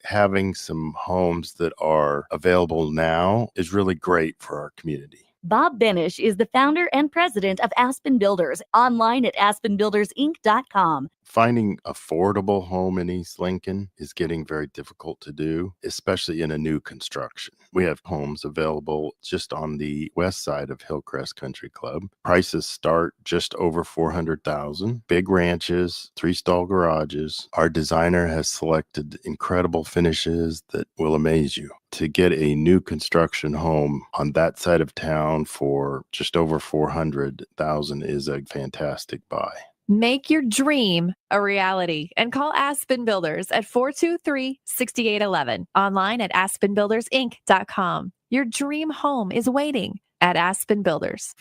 having some homes that are available now is really great for our community. Bob Benish is the founder and president of Aspen Builders, online at aspenbuildersinc.com. Finding affordable home in East Lincoln is getting very difficult to do, especially in a new construction. We have homes available just on the west side of Hillcrest Country Club. Prices start just over $400,000. Big ranches, 3-stall garages. Our designer has selected incredible finishes that will amaze you. To get a new construction home on that side of town for just over $400,000 is a fantastic buy. Make your dream a reality and call Aspen Builders at 423-6811. Online at aspenbuildersinc.com. Your dream home is waiting at Aspen Builders.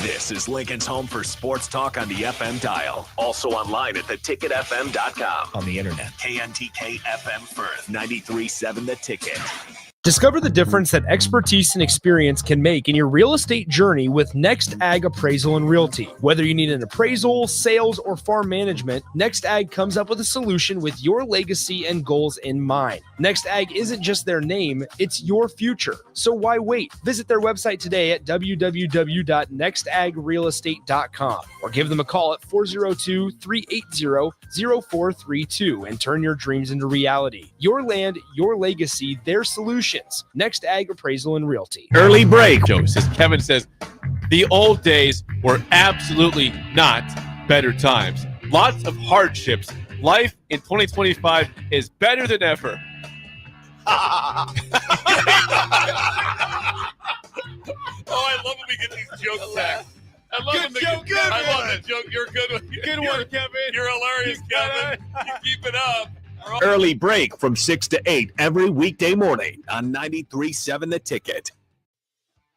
This is Lincoln's home for sports talk on the FM dial. Also online at theticketfm.com. On the internet. KNTK FM Firth, 93.7 The Ticket. Discover the difference that expertise and experience can make in your real estate journey with Next Ag Appraisal and Realty. Whether you need an appraisal, sales, or farm management, Next Ag comes up with a solution with your legacy and goals in mind. Next Ag isn't just their name, it's your future. So why wait? Visit their website today at www.nextagrealestate.com or give them a call at 402-380-0432 and turn your dreams into reality. Your land, your legacy, their solution. Next Ag Appraisal and Realty. Early break. Joe says, Kevin says, the old days were absolutely not better times. Lots of hardships. Life in 2025 is better than ever. Oh, I love when we get these jokes back. I love Good joke, good I love one. that joke. You're a good one. Good one, Kevin. You're hilarious, Kevin. You keep it up. Early break from 6 to 8 every weekday morning on 93.7 The Ticket.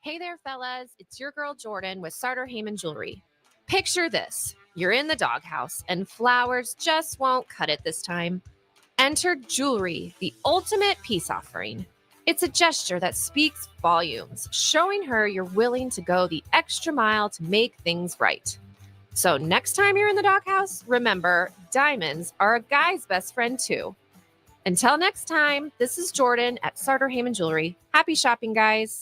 Hey there, fellas. It's your girl Jordan with Sartor Heyman Jewelry. Picture this. You're in the doghouse and flowers just won't cut it this time. Enter jewelry, the ultimate peace offering. It's a gesture that speaks volumes, showing her you're willing to go the extra mile to make things right. So next time you're in the doghouse, remember, diamonds are a guy's best friend too. Until next time, this is Jordan at Sartor Heyman Jewelry. Happy shopping, guys.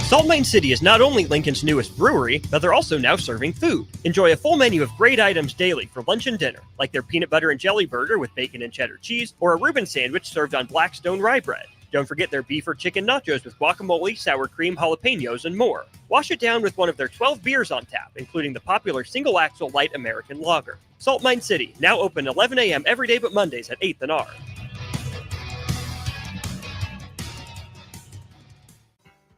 Salt Mine City is not only Lincoln's newest brewery, but they're also now serving food. Enjoy a full menu of great items daily for lunch and dinner, like their peanut butter and jelly burger with bacon and cheddar cheese, or a Reuben sandwich served on Blackstone rye bread. Don't forget their beef or chicken nachos with guacamole, sour cream, jalapenos, and more. Wash it down with one of their 12 beers on tap, including the popular Single Axle Light American Lager. Salt Mine City, now open 11 a.m. every day but Mondays at 8th and R.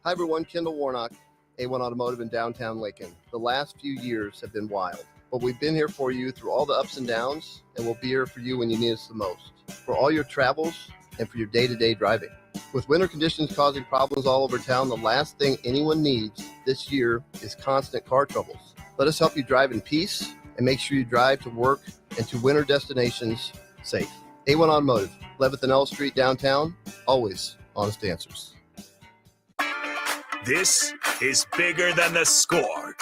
Hi everyone, Kendall Warnock, A1 Automotive in downtown Lincoln. The last few years have been wild, but we've been here for you through all the ups and downs, and we'll be here for you when you need us the most. For all your travels and for your day-to-day driving. With winter conditions causing problems all over town, the last thing anyone needs this year is constant car troubles. Let us help you drive in peace and make sure you drive to work and to winter destinations safe. A1 Automotive, 11th and L Street downtown, always honest answers. This is Bigger Than the Score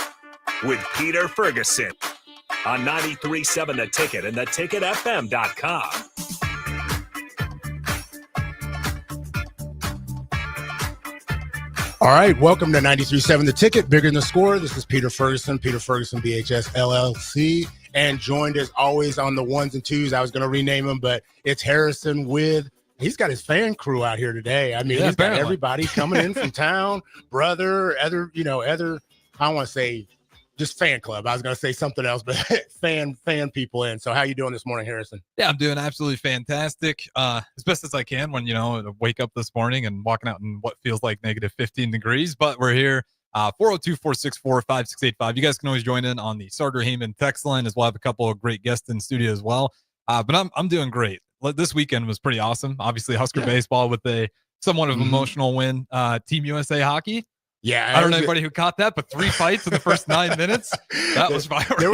with Peter Ferguson on 93.7 The Ticket and theticketfm.com. All right, welcome to 93.7 The Ticket, Bigger Than the Score. This is Peter Ferguson BHS LLC, and joined as always on the ones and twos. I was going to rename him, but it's Harrison with, he's got his fan crew out here today. I mean, he's got everybody coming in from town, brother, other, I don't want to say just fan club. I was going to say something else, but fan people in. So how you doing this morning, Harrison? Yeah, I'm doing absolutely fantastic. As best as I can when, wake up this morning and walking out in what feels like negative 15 degrees, but we're here. 402-464-5685. You guys can always join in on the Sartor Heyman text line, as well. Have a couple of great guests in studio as well. But I'm doing great. This weekend was pretty awesome. Obviously, Husker baseball with a somewhat of emotional win. Team USA hockey. Yeah, I don't know anybody who caught that, but 3 fights in the first 9 minutes. That was viral. There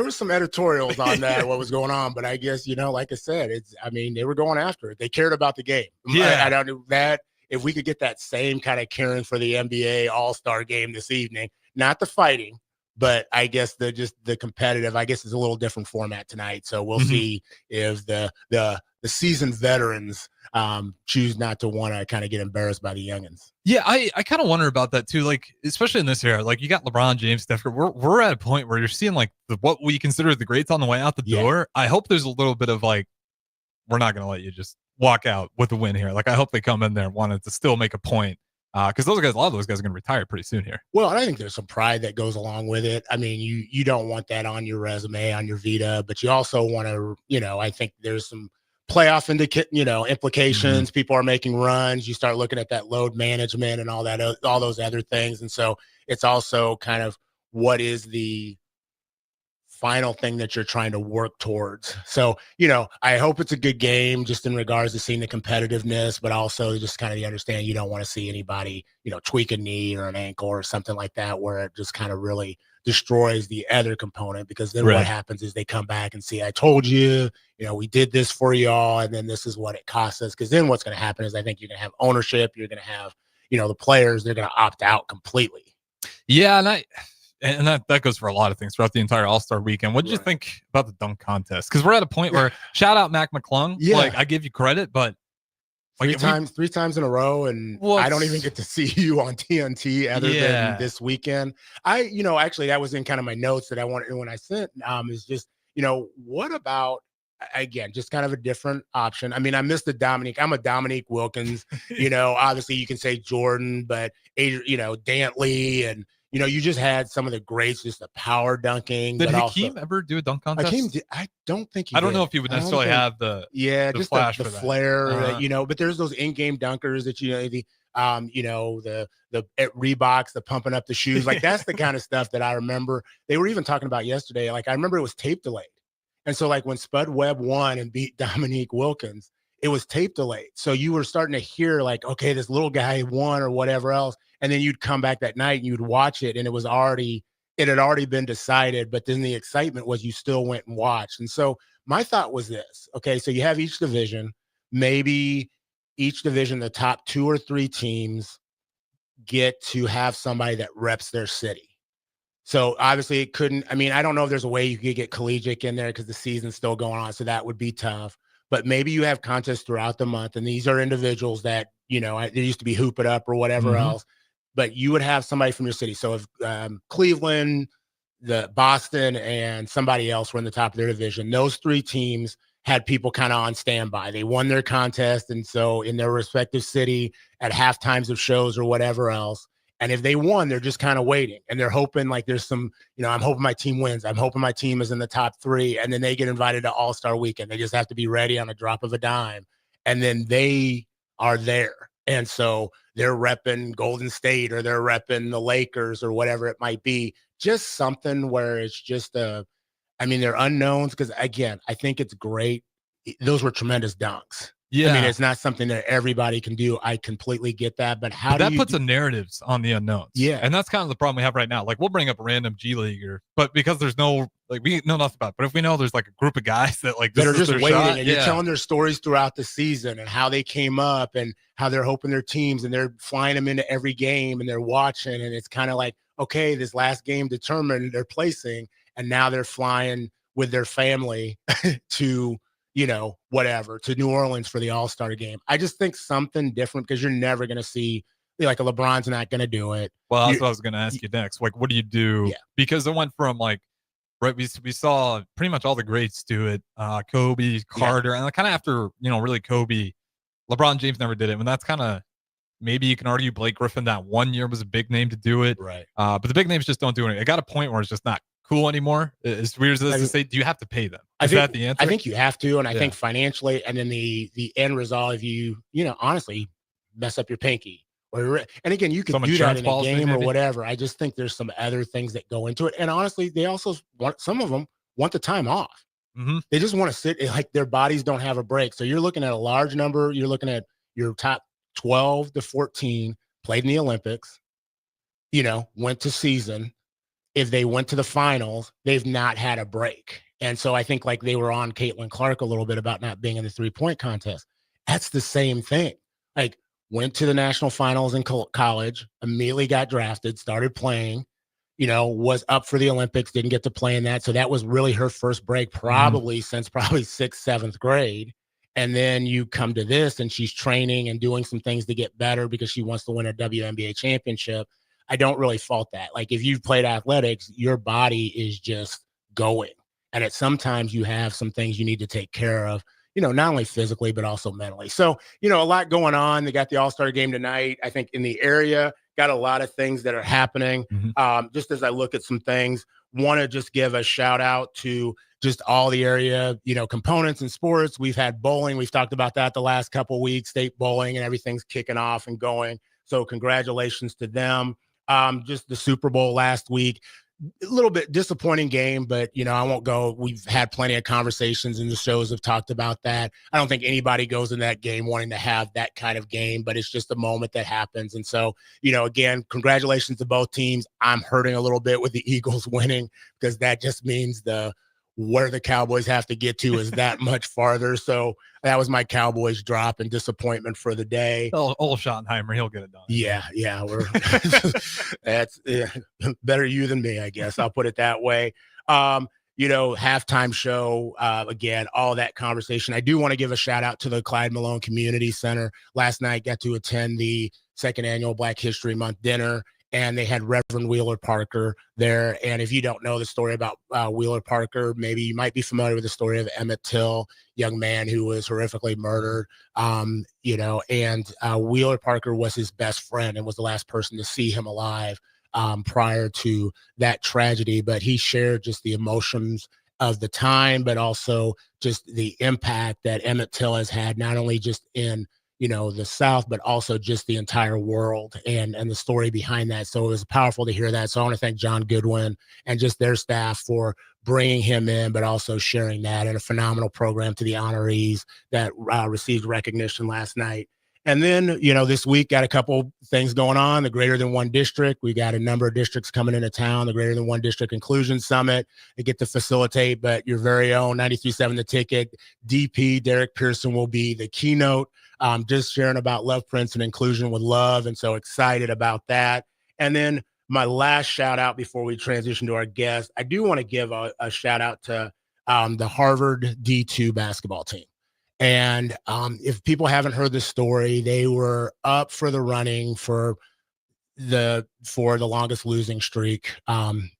were some editorials on that, what was going on, but I guess, like I said, they were going after it. They cared about the game. Yeah. I don't know that if we could get that same kind of caring for the NBA All-Star game this evening, not the fighting, but I guess the competitive, I guess, is a little different format tonight. So we'll see if the the seasoned veterans choose not to want to kind of get embarrassed by the youngins. Yeah, I kind of wonder about that too. Like, especially in this era, like you got LeBron James, Steph Curry. We're at a point where you're seeing like what we consider the greats on the way out the door. I hope there's a little bit of like, we're not going to let you just walk out with a win here. Like, I hope they come in there and wanted to still make a point. Because a lot of those guys are going to retire pretty soon here. Well, I think there's some pride that goes along with it. I mean, you don't want that on your resume, on your Vita, but you also want to, I think there's some playoff implications. People are making runs. You start looking at that load management and all that, all those other things. And so it's also kind of what is the final thing that you're trying to work towards. So, I hope it's a good game just in regards to seeing the competitiveness, but also just kind of understand you don't want to see anybody, tweak a knee or an ankle or something like that, where it just kind of really destroys the other component, because then what happens is they come back and see, I told you, we did this for y'all, and then this is what it costs us. Because then what's going to happen is I think you're going to have ownership. You're going to have, the players, they're going to opt out completely. Yeah. And that goes for a lot of things throughout the entire All-Star weekend. What did you think about the dunk contest? Because we're at a point where shout out Mac McClung. Yeah. Like, I give you credit, but three times in a row, and I don't even get to see you on TNT other than this weekend. Actually that was in kind of my notes that I wanted when I sent is just, what about, again, just kind of a different option. I mean, I missed the Dominique. I'm a Dominique Wilkins, obviously you can say Jordan, but Dantley, and you just had some of the greats, just the power dunking. Did Hakeem ever do a dunk contest? I don't think he I don't know if he would necessarily have the just flash the for that. flair, but there's those in-game dunkers that the Reeboks, the pumping up the shoes. Like, that's the kind of stuff that I remember. They were even talking about yesterday. Like, I remember it was tape delayed. And so, like, when Spud Webb won and beat Dominique Wilkins, it was tape delayed. So you were starting to hear, like, okay, this little guy won or whatever else. And then you'd come back that night and you'd watch it, and it had already been decided. But then the excitement was you still went and watched. And so my thought was this. Okay, so you have each division, maybe each division, the top 2 or 3 teams get to have somebody that reps their city. So obviously it couldn't, I don't know if there's a way you could get collegiate in there because the season's still going on. So that would be tough. But maybe you have contests throughout the month, and these are individuals that, there used to be Hoop It Up or whatever else, but you would have somebody from your city. So if Cleveland, the Boston, and somebody else were in the top of their division, those 3 teams had people kind of on standby. They won their contest. And so in their respective city at half times of shows or whatever else, and if they won, they're just kind of waiting, and they're hoping, like, there's some, I'm hoping my team wins. I'm hoping my team is in the top 3, and then they get invited to All-Star Weekend. They just have to be ready on a drop of a dime, and then they are there. And so they're repping Golden State, or they're repping the Lakers, or whatever it might be. Just something where it's just they're unknowns, because, again, I think it's great. Those were tremendous dunks. Yeah. It's not something that everybody can do. I completely get that. But that puts the narratives on the unknowns. Yeah. And that's kind of the problem we have right now. Like, we'll bring up a random G Leaguer, but because there's no, like, we know nothing about it. But if we know there's like a group of guys that, like, that are just waiting, shot, and you're telling their stories throughout the season and how they came up and how they're hoping their teams, and they're flying them into every game, and they're watching. And it's kind of like, okay, this last game determined their placing, and now they're flying with their family to, whatever, to New Orleans for the All-Star game. I just think something different, because you're never going to see, like, a LeBron's not going to do it. Well, that's what I was going to ask you next. Like, what do you do? Yeah. Because it went from, like, right, we saw pretty much all the greats do it. Kobe, Carter, and kind of after, really Kobe, LeBron James never did it. And that's kind of, maybe you can argue Blake Griffin that one year was a big name to do it. Right. But the big names just don't do it. It got a point where it's just not cool anymore. As weird as this is to say, do you have to pay them? Is that the answer? I think you have to, and I think financially, and then the end result, if you honestly mess up your pinky, and again, you can do that in a game or whatever. I just think there's some other things that go into it, and honestly, they also some of them want the time off. They just want to sit, like, their bodies don't have a break. So you're looking at a large number. You're looking at your top 12 to 14 played in the Olympics, went to season. If they went to the finals, they've not had a break. And so I think, like, they were on Caitlin Clark a little bit about not being in the 3-point contest. That's the same thing. Like, went to the national finals in college, immediately got drafted, started playing, was up for the Olympics, didn't get to play in that. So that was really her first break, probably since 6th, 7th grade. And then you come to this and she's training and doing some things to get better because she wants to win a WNBA championship. I don't really fault that. Like if you've played athletics, your body is just going. And at sometimes you have some things you need to take care of, not only physically, but also mentally. So, a lot going on. They got the All-Star game tonight. I think in the area, got a lot of things that are happening. Just as I look at some things, want to just give a shout out to just all the area, components and sports. We've had bowling. We've talked about that the last couple of weeks, state bowling, and everything's kicking off and going. So congratulations to them. Just the Super Bowl last week, a little bit disappointing game, but I won't go. We've had plenty of conversations and the shows have talked about that. I don't think anybody goes in that game wanting to have that kind of game, but it's just a moment that happens. And so, again, congratulations to both teams. I'm hurting a little bit with the Eagles winning because that just means where the Cowboys have to get to is that much farther. So that was my Cowboys drop and disappointment for the day. Old Schottenheimer, he'll get it done. Yeah. That's better you than me, I guess. I'll put it that way. Halftime show, again, all that conversation. I do want to give a shout out to the Clyde Malone Community Center. Last night, got to attend the second annual Black History Month dinner, and they had Reverend Wheeler Parker there. And if you don't know the story about Wheeler Parker, maybe you might be familiar with the story of Emmett Till, young man who was horrifically murdered. And Wheeler Parker was his best friend and was the last person to see him alive prior to that tragedy. But he shared just the emotions of the time, but also just the impact that Emmett Till has had, not only just in the South, but also just the entire world and the story behind that. So it was powerful to hear that. So I want to thank John Goodwin and just their staff for bringing him in, but also sharing that, and a phenomenal program to the honorees that received recognition last night. And then, this week got a couple things going on. The Greater Than One District, we got a number of districts coming into town. The Greater Than One District Inclusion Summit, they get to facilitate, but your very own 93.7 The Ticket, DP Derek Pearson will be the keynote. Just sharing about Love Prince and inclusion with love. And so excited about that. And then my last shout out before we transition to our guest, I do want to give a shout out to the Harvard D2 basketball team. And if people haven't heard the story, they were up for the running for the longest losing streak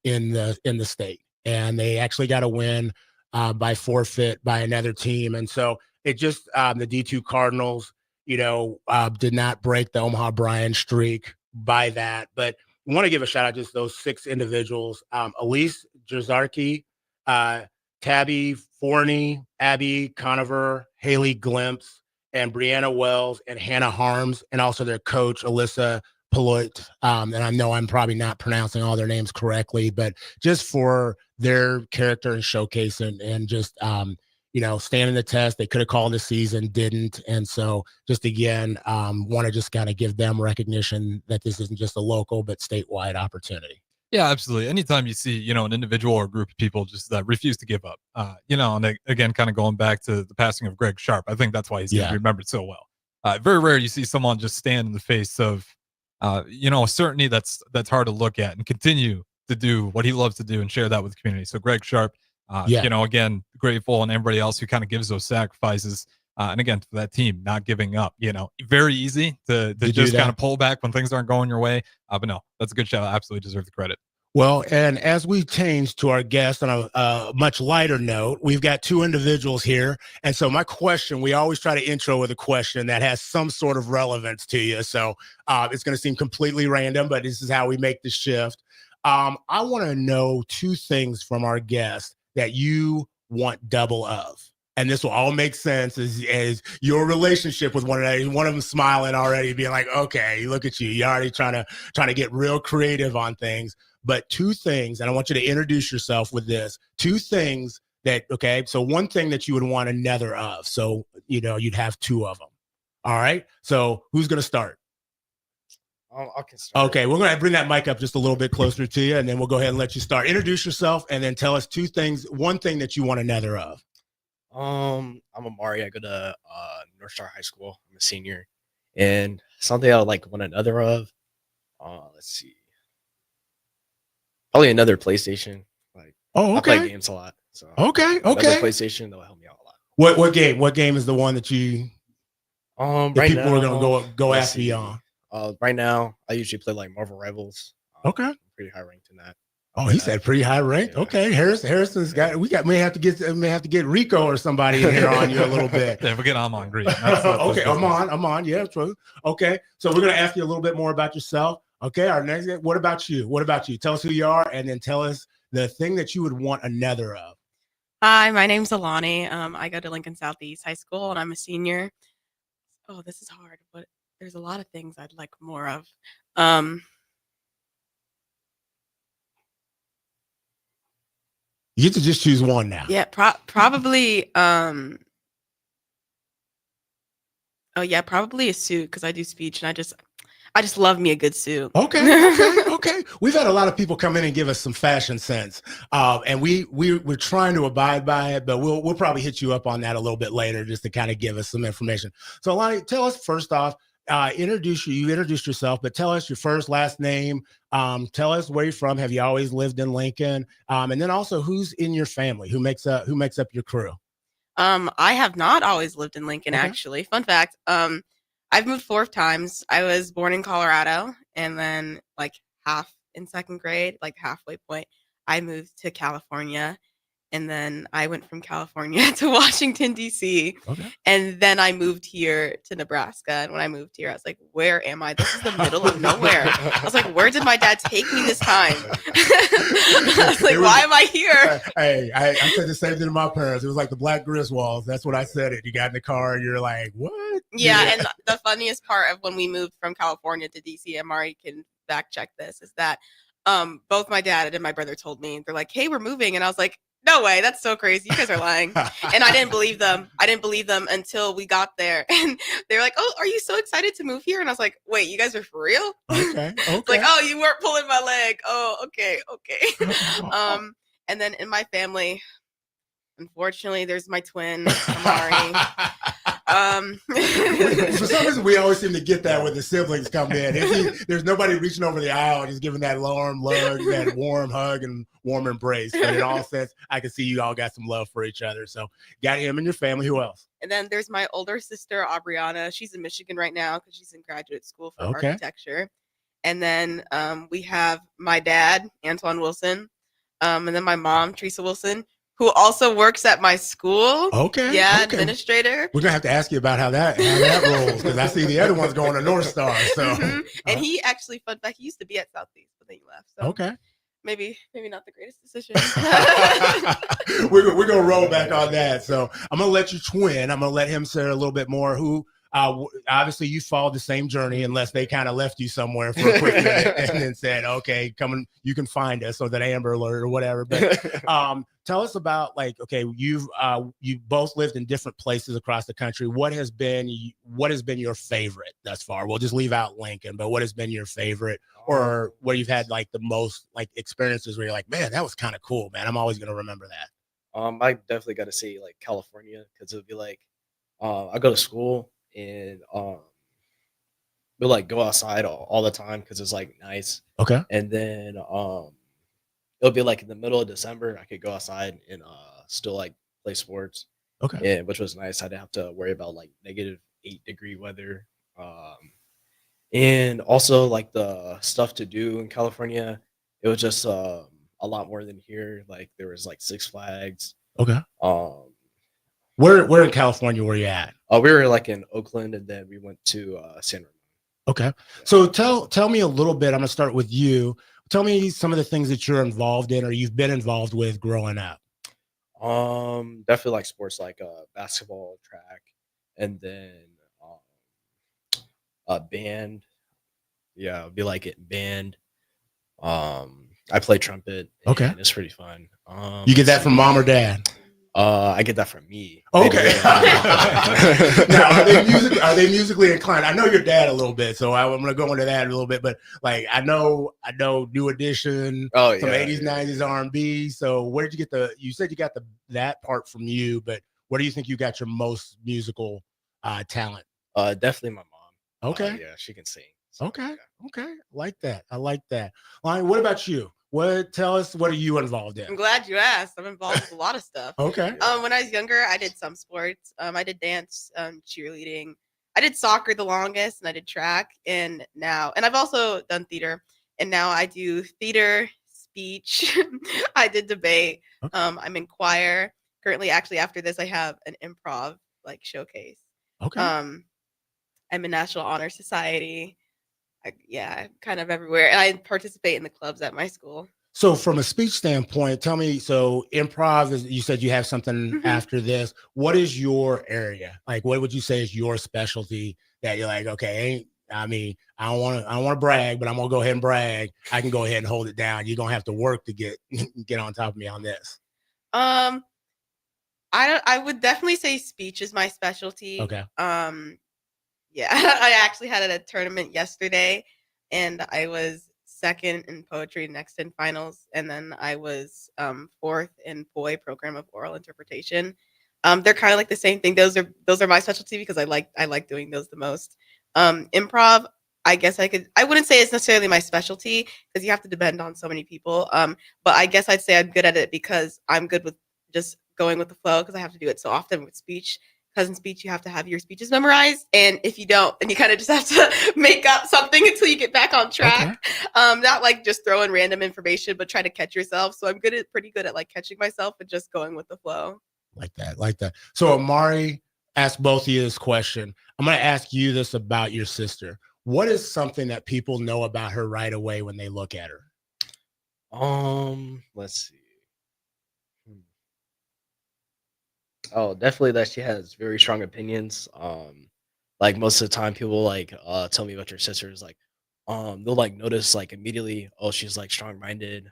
in the state. And they actually got a win by forfeit by another team. And so it just the D2 Cardinals, did not break the Omaha Bryan streak by that. But I want to give a shout out to just those 6 individuals: Elise Jazarki, Tabby Forney, Abby Conover, Haley Glimpse, and Brianna Wells, and Hannah Harms, and also their coach, Alyssa Paloit. And I know I'm probably not pronouncing all their names correctly, but just for their character and showcase and just, standing the test. They could have called the season, didn't. And so just again, want to just kind of give them recognition that this isn't just a local, but statewide opportunity. Yeah, absolutely. Anytime you see, an individual or a group of people just refuse to give up, and again, kind of going back to the passing of Greg Sharp, I think that's why he's remembered so well. Very rare you see someone just stand in the face of, a certainty that's hard to look at and continue to do what he loves to do and share that with the community. So Greg Sharp, again, grateful, and everybody else who kind of gives those sacrifices. And again, for that team, not giving up, very easy to just kind of pull back when things aren't going your way. But no, that's a good shout. I absolutely deserve the credit. Well, and as we change to our guest on a much lighter note, we've got 2 individuals here. And so my question, we always try to intro with a question that has some sort of relevance to you. So it's going to seem completely random, but this is how we make the shift. I want to know 2 things from our guest that you want double of. And this will all make sense as your relationship with one another. One of them smiling already, being like, okay, look at you. You're already trying to get real creative on things. But 2 things, and I want you to introduce yourself with this. 2 things that, okay, so one thing that you would want another of. So, you'd have 2 of them. All right. So who's going to start? I can start. Okay, we're going to bring that mic up just a little bit closer to you, and then we'll go ahead and let you start. Introduce yourself, and then tell us 2 things, one thing that you want another of. I'm Amari. I go to North Star High School. I'm a senior, and something I would like want another of. Let's see, probably another PlayStation. Like, I play games a lot, so okay, another PlayStation that will help me out a lot. What game is the one that you that Right people now, are gonna go let's after you see. on? Right now, I usually play like Marvel Rivals. Okay. I'm pretty high ranked in that. Oh, he said pretty high ranked. Okay, Harrison's got. May have to get Rico or somebody in here on you a little bit. Yeah, forget I'm on green. Okay, I'm on. Yeah, true. Okay, so we're gonna ask you a little bit more about yourself. Okay, our next. What about you? Tell us who you are, and then tell us the thing that you would want another of. Hi, my name's Alani. I go to Lincoln Southeast High School, and I'm a senior. Oh, this is hard, but there's a lot of things I'd like more of. You get to just choose one now. Yeah, probably. Oh yeah, probably a suit because I do speech, and I just love me a good suit. Okay. We've had a lot of people come in and give us some fashion sense, and we're trying to abide by it, but we'll probably hit you up on that a little bit later just to kind of give us some information. So, Alani, tell us first off. You introduced yourself, but tell us your first, last name. Tell us where you're from. Have you always lived in Lincoln? And then also who's in your family? Who makes up your crew? I have not always lived in Lincoln, Okay. actually. Fun fact. I've moved 4 times. I was born in Colorado, and then like half in 2nd grade, like halfway point, I moved to California. And then I went from California to Washington, D.C. Okay. And then I moved here to Nebraska. And when I moved here, I was like, where am I? This is the middle of nowhere. I was like, where did my dad take me this time? I was like, why am I here? Hey, I said the same thing to my parents. It was like the Black Griswolds. That's what I said. You got in the car and you're like, what? Yeah, and the funniest part of when we moved from California to DC, and Mari can fact check this, is that both my dad and my brother told me, they're like, hey, we're moving. And I was like, no way, that's so crazy. You guys are lying. And I didn't believe them. I didn't believe them until we got there. And they were like, oh, are you so excited to move here? And I was like, wait, you guys are for real? Okay. It's like, oh, you weren't pulling my leg. Oh, okay. And then in my family, unfortunately, there's my twin, Amari. For some reason, we always seem to get that when the siblings come in. There's nobody reaching over the aisle, just giving that warm hug, that warm hug and warm embrace. But in all sense, I can see you all got some love for each other. So, got him and your family. Who else? And then there's my older sister, Aubriana. She's in Michigan right now because she's in graduate school for Okay. architecture. And then we have my dad, Antoine Wilson, and then my mom, Teresa Wilson, who also works at my school. Okay. Yeah, okay. Administrator. We're gonna have to ask you about how that rolls, because I see the other one's going to North Star. So, And he actually, fun fact, he used to be at Southeast, but then he left. So okay. maybe not the greatest decision. we're gonna roll back on that. So I'm gonna let you twin. I'm gonna let him say a little bit more. Who obviously you followed the same journey, unless they kind of left you somewhere for a quick minute and then said, "Okay, you can find us," or that Amber Alert or whatever. But tell us about, like, okay, you both lived in different places across the country. What has been your favorite thus far? We'll just leave out Lincoln, but what has been your favorite, or where you've had like the most like experiences where you're like, man, that was kind of cool, man. I'm always gonna remember that. I definitely got to see like California, because it'd be like, I go to school and we like go outside all the time because it's like nice. Okay. And then it'll be like in the middle of December, I could go outside and still like play sports. Okay. And which was nice. I didn't have to worry about like -8-degree weather. And also like the stuff to do in California, it was just a lot more than here. Like there was like Six Flags. Okay. Where in California were you at? We were like in Oakland, and then we went to San Ramon. Okay. So tell me a little bit. I'm gonna start with you. Tell me some of the things that you're involved in or you've been involved with growing up. Definitely like sports, like basketball, track, and then band. Yeah, it'd be like it band. I play trumpet. Okay. And it's pretty fun. You get that from mom or dad? I get that from me. Okay. Now, are they musically inclined? I know your dad a little bit, so I'm going to go into that a little bit. But like, I know New Edition, some 80s, 90s R&B. So where did you get you said you got that part from you, but where do you think you got your most musical talent? Definitely my mom. Okay. Yeah, she can sing. So, okay. I like that. Lion, what about you? Tell us, what are you involved I'm in? glad you asked. I'm involved with a lot of stuff. Okay. When I was younger, I did some sports. I did dance, cheerleading. I did soccer the longest, and I did track. And I've also done theater. And now I do theater, speech. I did debate. I'm in choir. Currently, actually, after this, I have an improv showcase. Okay. I'm in National Honor Society. I'm kind of everywhere, and I participate in the clubs at my school. So from a speech standpoint, tell me, so improv is, you said you have something after this. What is your area? Like, what would you say is your specialty that you're like, okay, I don't want to brag, but I'm gonna go ahead and brag. I can go ahead and hold it down. You're gonna have to work to get on top of me on this. I would definitely say speech is my specialty. Okay. Yeah, I actually had a tournament yesterday, and I was second in poetry, next in finals, and then I was fourth in POI, program of oral interpretation. They're kind of like the same thing. Those are my specialty because I like doing those the most. Improv, I guess I wouldn't say it's necessarily my specialty because you have to depend on so many people. But I guess I'd say I'm good at it because I'm good with just going with the flow because I have to do it so often with speech. Because in speech, you have to have your speeches memorized. And if you don't, then you kind of just have to make up something until you get back on track. Okay. Not like just throw in random information, but try to catch yourself. So I'm pretty good at like catching myself and just going with the flow. Like that. So Amari asked both of you this question. I'm going to ask you this about your sister. What is something that people know about her right away when they look at her? Let's see. Oh, definitely that she has very strong opinions. Like most of the time people tell me about your sisters, they'll notice immediately, oh, she's strong-minded.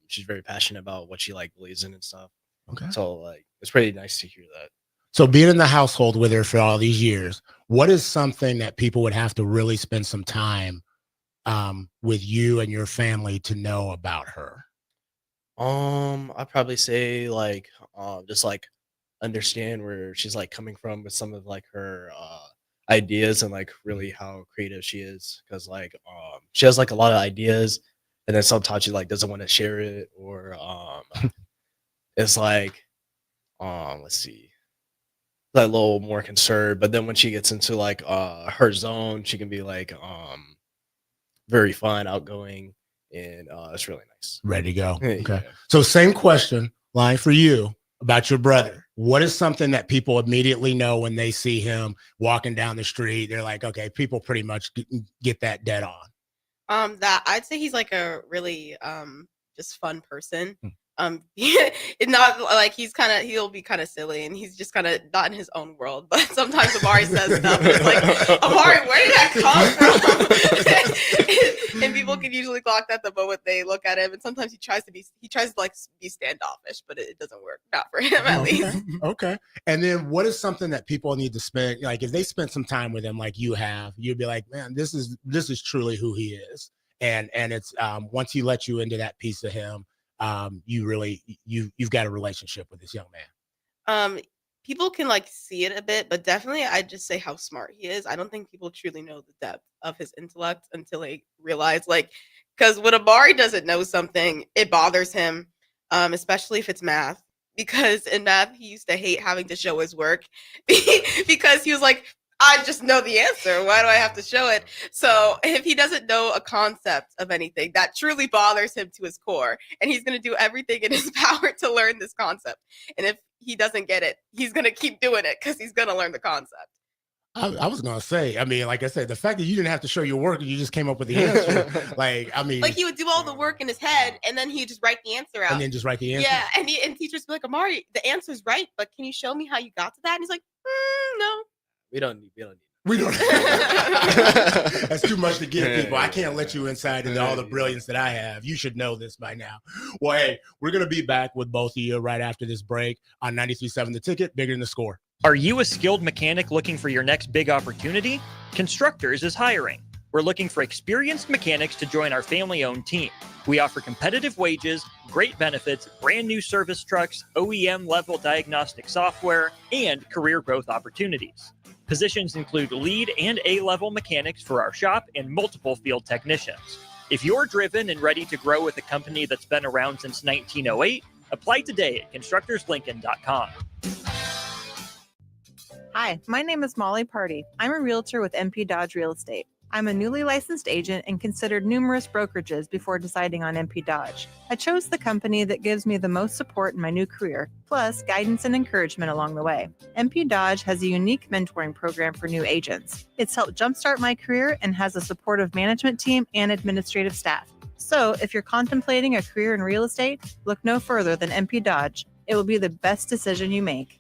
She's very passionate about what she believes in and stuff. Okay. So it's pretty nice to hear that. So being in the household with her for all these years, what is something that people would have to really spend some time with you and your family to know about her? I'd probably say just understand where she's coming from with some of her ideas and really how creative she is, because she has a lot of ideas, and then sometimes she doesn't want to share it, or it's let's see, a little more concerned. But then when she gets into her zone, she can be very fun, outgoing, and it's really nice. Ready to go. Okay. Yeah. So same question line for you about your brother. What is something that people immediately know when they see him walking down the street? They're like, okay, people pretty much get that dead on. That I'd say he's a really just fun person. It's not he'll be kind of silly, and he's just kind of not in his own world. But sometimes Amari says stuff. It's Amari, where did that come from? And people can usually clock that the moment they look at him. And sometimes he tries to be standoffish, but it doesn't work. Not for him, at least. Okay. And then what is something that people need to spend, if they spent some time with him like you have, you'd be like, man, this is truly who he is. And it's once he lets you into that piece of him, you've got a relationship with this young man. People can see it a bit, but definitely I'd just say how smart he is. I don't think people truly know the depth of his intellect until they realize because when Amari doesn't know something, it bothers him, especially if it's math. Because in math, he used to hate having to show his work because he was like, I just know the answer. Why do I have to show it? So if he doesn't know a concept of anything, that truly bothers him to his core. And he's going to do everything in his power to learn this concept. And if he doesn't get it, he's going to keep doing it because he's going to learn the concept. I was going to say, like I said, the fact that you didn't have to show your work and you just came up with the answer. He would do all the work in his head, and then he'd just write the answer out. And then just write the answer? Yeah, and teachers would be like, Amari, the answer's right, but can you show me how you got to that? And he's like, no. We don't need. That's too much to give people. I can't let you inside into all the brilliance that I have. You should know this by now. Well, hey, we're going to be back with both of you right after this break on 93.7 The Ticket, Bigger Than the Score. Are you a skilled mechanic looking for your next big opportunity? Constructors is hiring. We're looking for experienced mechanics to join our family-owned team. We offer competitive wages, great benefits, brand new service trucks, OEM-level diagnostic software, and career growth opportunities. Positions include lead and A-level mechanics for our shop and multiple field technicians. If you're driven and ready to grow with a company that's been around since 1908, apply today at constructorslincoln.com. Hi, my name is Molly Party. I'm a realtor with MP Dodge Real Estate. I'm a newly licensed agent and considered numerous brokerages before deciding on MP Dodge. I chose the company that gives me the most support in my new career, plus guidance and encouragement along the way. MP Dodge has a unique mentoring program for new agents. It's helped jumpstart my career and has a supportive management team and administrative staff. So if you're contemplating a career in real estate, look no further than MP Dodge. It will be the best decision you make.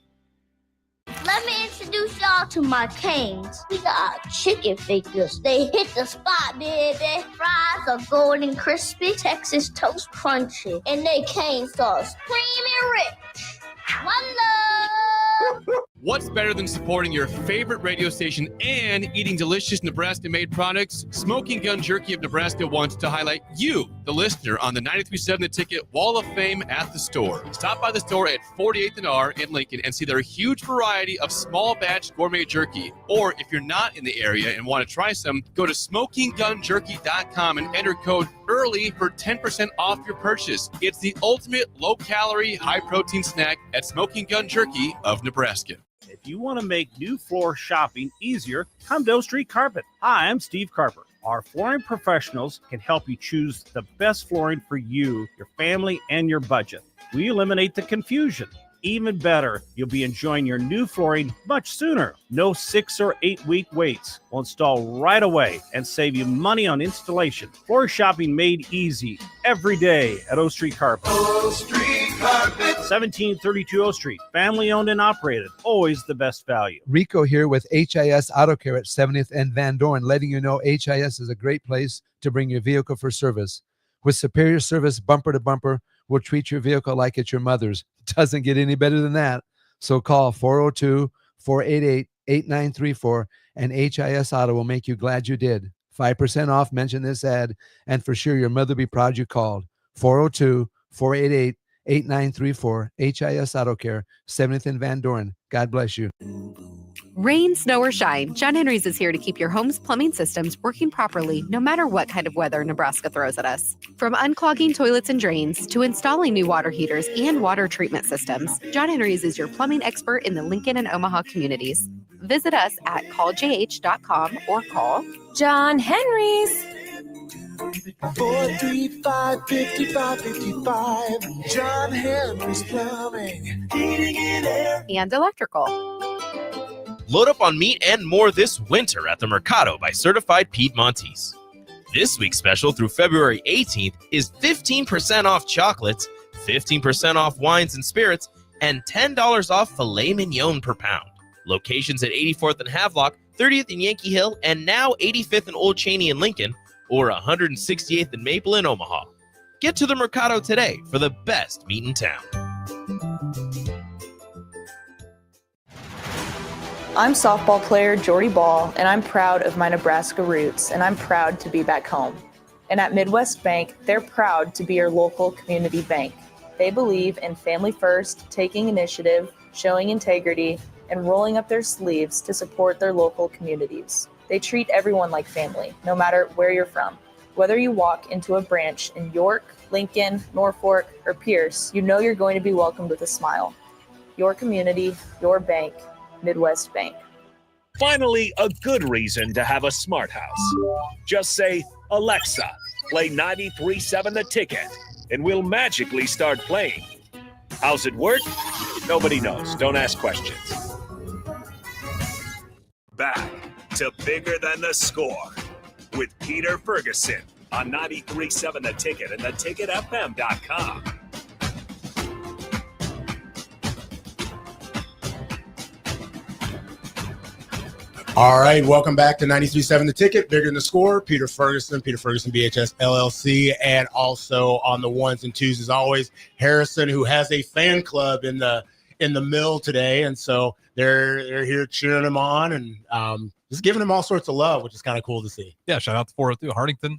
Let me introduce y'all to my canes. We got chicken fingers. They hit the spot, baby. Fries are golden crispy, Texas toast crunchy, and they cane sauce creamy rich. One love. What's better than supporting your favorite radio station and eating delicious Nebraska-made products? Smoking Gun Jerky of Nebraska wants to highlight you, the listener, on the 93.7 The Ticket Wall of Fame at the store. Stop by the store at 48th and R in Lincoln and see their huge variety of small batch gourmet jerky. Or if you're not in the area and want to try some, go to smokinggunjerky.com and enter code EARLY for 10% off your purchase. It's the ultimate low-calorie, high-protein snack at Smoking Gun Jerky of Nebraska. If you want to make new floor shopping easier, come to O Street Carpet. Hi, I'm Steve Carper. Our flooring professionals can help you choose the best flooring for you, your family, and your budget. We eliminate the confusion. Even better, you'll be enjoying your new flooring much sooner. No 6 or 8 week waits. We'll install right away and save you money on installation. Floor shopping made easy every day at O Street Carpet. O Street Carpet. 1732 O Street. Family owned and operated. Always the best value. Rico here with HIS Auto Care at 70th and Van Dorn, letting you know HIS is a great place to bring your vehicle for service. With superior service bumper to bumper, we'll treat your vehicle like it's your mother's. Doesn't get any better than that. So call 402-488-8934 and HIS Auto will make you glad you did. 5% off, mention this ad, and for sure your mother will be proud you called. 402-488-8934, HIS Auto Care, 70th and Van Dorn. God bless you. Rain, snow, or shine, John Henry's is here to keep your home's plumbing systems working properly no matter what kind of weather Nebraska throws at us. From unclogging toilets and drains to installing new water heaters and water treatment systems, John Henry's is your plumbing expert in the Lincoln and Omaha communities. Visit us at calljh.com or call John Henry's. 435-5555. John Henry's Plumbing, Heating and Air. And electrical. Load up on meat and more this winter at the Mercado by Certified Piedmontese. This week's special through February 18th is 15% off chocolates, 15% off wines and spirits, and $10 off filet mignon per pound. Locations at 84th and Havelock, 30th and Yankee Hill, and now 85th and Old Cheney in Lincoln, or 168th and Maple in Omaha. Get to the Mercado today for the best meat in town. I'm softball player Jordy Ball, and I'm proud of my Nebraska roots, and I'm proud to be back home. And at Midwest Bank, they're proud to be your local community bank. They believe in family first, taking initiative, showing integrity, and rolling up their sleeves to support their local communities. They treat everyone like family, no matter where you're from. Whether you walk into a branch in York, Lincoln, Norfolk, or Pierce, you know you're going to be welcomed with a smile. Your community, your bank, Midwest Bank. Finally, a good reason to have a smart house. Just say, Alexa, play 93.7 The Ticket, and we'll magically start playing. How's it work? Nobody knows. Don't ask questions. Back to Bigger Than the Score with Peter Ferguson on 93.7 The Ticket and theticketfm.com. All right, welcome back to 93.7 The Ticket, Bigger Than the Score. Peter Ferguson BHS LLC, and also on the ones and twos as always, Harrison, who has a fan club in the mill today, and so they're here cheering him on and just giving him all sorts of love, which is kind of cool to see. Yeah, shout out to 402 Hardington.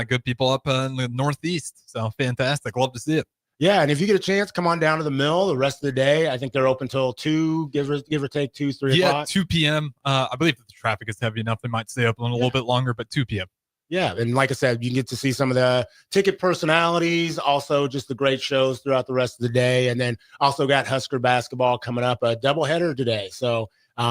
Good people up in the Northeast, so fantastic. Love to see it. Yeah, and if you get a chance, come on down to the mill the rest of the day. I think they're open till 2, give or take 2-3 o'clock. 2 p.m. I believe if the traffic is heavy enough, they might stay open a little bit longer, but 2 p.m. Yeah, and like I said, you get to see some of the ticket personalities, also just the great shows throughout the rest of the day, and then also got Husker basketball coming up, a doubleheader today. So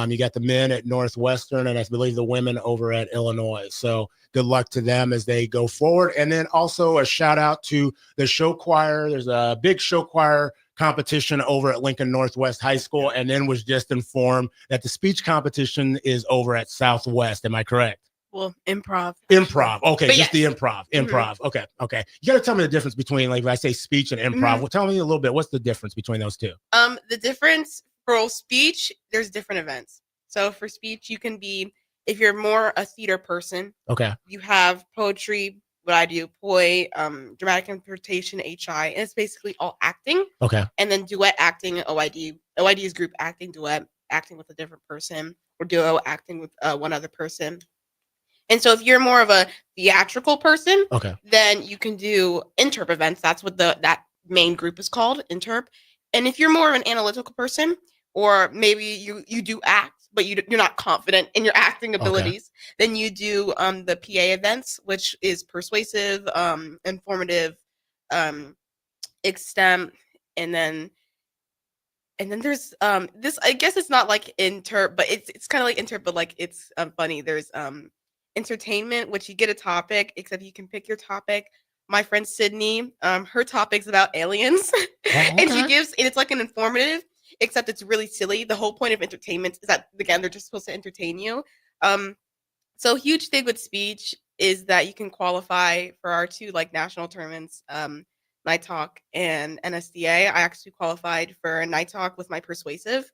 you got the men at Northwestern, and I believe the women over at Illinois. So good luck to them as they go forward. And then also a shout out to the show choir. There's a big show choir competition over at Lincoln Northwest High School, and then was just informed that the speech competition is over at Southwest. Am I correct? Well, improv. Okay, But just the yes. improv. Mhm. Okay. You got to tell me the difference between, like, if I say speech and improv. Mhm. Well, tell me a little bit. What's the difference between those two? The difference for speech, there's different events. So for speech, you can be, if you're more a theater person, Okay. you have poetry, what I do, poi, dramatic interpretation, HI, and it's basically all acting. Okay. And then duet acting, OID. OID is group acting, duet acting with a different person, or duo acting with one other person. And so if you're more of a theatrical person, Okay. then you can do interp events. That's what that main group is called, interp. And if you're more of an analytical person, or maybe you do act, but you're not confident in your acting abilities, then you do the PA events, which is persuasive, informative, extem, and then there's this, I guess it's not like interp, but it's kind of like interp, but like it's funny. There's entertainment, which you get a topic, except you can pick your topic. My friend Sydney, her topic's about aliens. And she gives, and it's like an informative, except it's really silly. The whole point of entertainment is that, again, they're just supposed to entertain you. So huge thing with speech is that you can qualify for our two like national tournaments, Night Talk and NSDA. I actually qualified for a Night Talk with my persuasive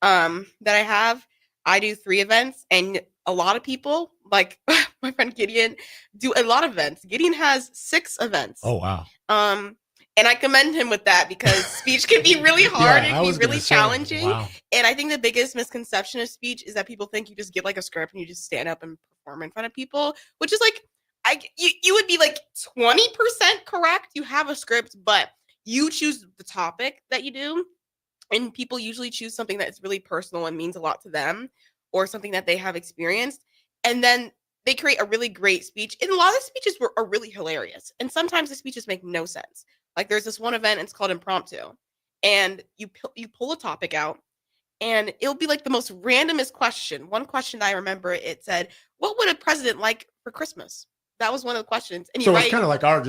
that I have. I do 3 events, and a lot of people, like my friend Gideon, do a lot of events. Gideon has 6 events. Oh, wow. And I commend him with that, because speech can be really hard. Yeah, I It can was be really gonna say, challenging. wow. And I think the biggest misconception of speech is that people think you just get like a script and you just stand up and perform in front of people, which is like, you would be like 20% correct. You have a script, but you choose the topic that you do. And people usually choose something that's really personal and means a lot to them, or something that they have experienced. And then they create a really great speech. And a lot of the speeches are really hilarious. And sometimes the speeches make no sense. Like there's this one event, it's called Impromptu. And you pull a topic out, and it'll be like the most randomest question. One question I remember, it said, "What would a president like for Christmas?" That was one of the questions. And you So write, it's kind of like our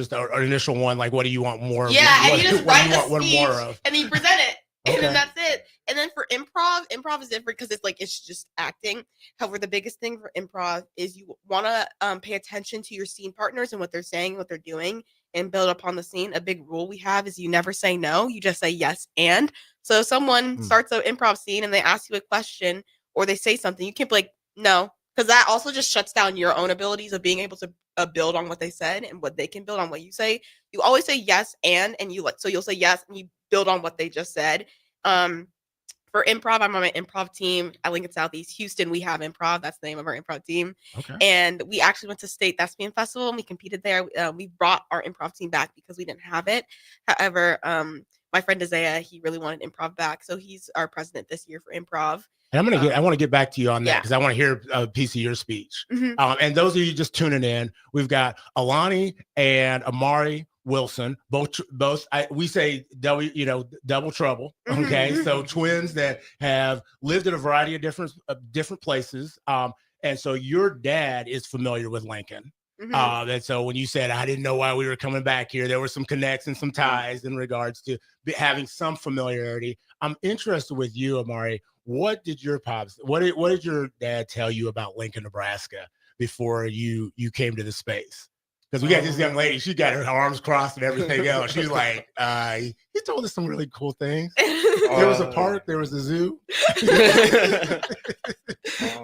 initial one, like, what do you want more of? yeah, and What, you just what do write you want a one speech, more of? and you present it, and Okay. then that's it. And then for improv is different because it's just acting. However, the biggest thing for improv is you want to pay attention to your scene partners and what they're saying, what they're doing, and build upon the scene. A big rule we have is you never say no, you just say yes and. So if someone starts an improv scene and they ask you a question or they say something, you can't be like, no, because that also just shuts down your own abilities of being able to build on what they said and what they can build on what you say. You always say yes and so you'll say yes and you build on what they just said. For improv, I'm on an improv team at Lincoln Southeast Houston. We have improv. That's the name of our improv team. Okay. And we actually went to State Thespian Festival and we competed there. We brought our improv team back because we didn't have it. However, my friend Isaiah, he really wanted improv back. So he's our president this year for improv. And I want to get back to you on that, yeah. because I want to hear a piece of your speech. Mhm. And those of you just tuning in, we've got Alani and Amari Wilson, both we say double trouble. Okay, so twins that have lived in a variety of different places. And so your dad is familiar with Lincoln. And so when you said, I didn't know why we were coming back here, there were some connects and some ties in regards to having some familiarity. I'm interested with you, Amari. What did your your dad tell you about Lincoln, Nebraska before you came to the space? Because we got this young lady, she got her arms crossed and everything else. She's like, he told us some really cool things. There was a park, there was a zoo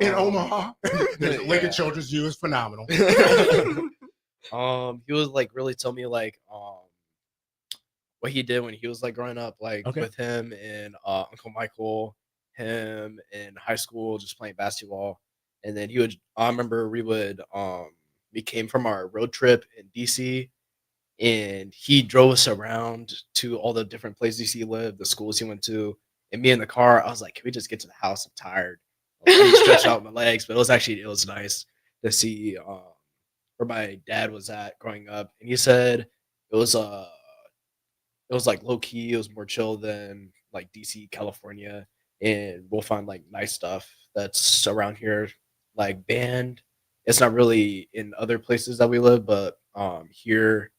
in Omaha. Lincoln Children's Zoo is phenomenal. He was like really tell me like what he did when he was like growing up, like with him and Uncle Michael, him in high school just playing basketball. And then I remember we came from our road trip in DC, and he drove us around to all the different places he lived, the schools he went to. And me in the car, I was like, can we just get to the house? I'm tired. I stretched out my legs, but it was nice to see where my dad was at growing up, and he said it was like low key. It was more chill than like DC, California, and we'll find like nice stuff that's around here, like band. It's not really in other places that we live, but here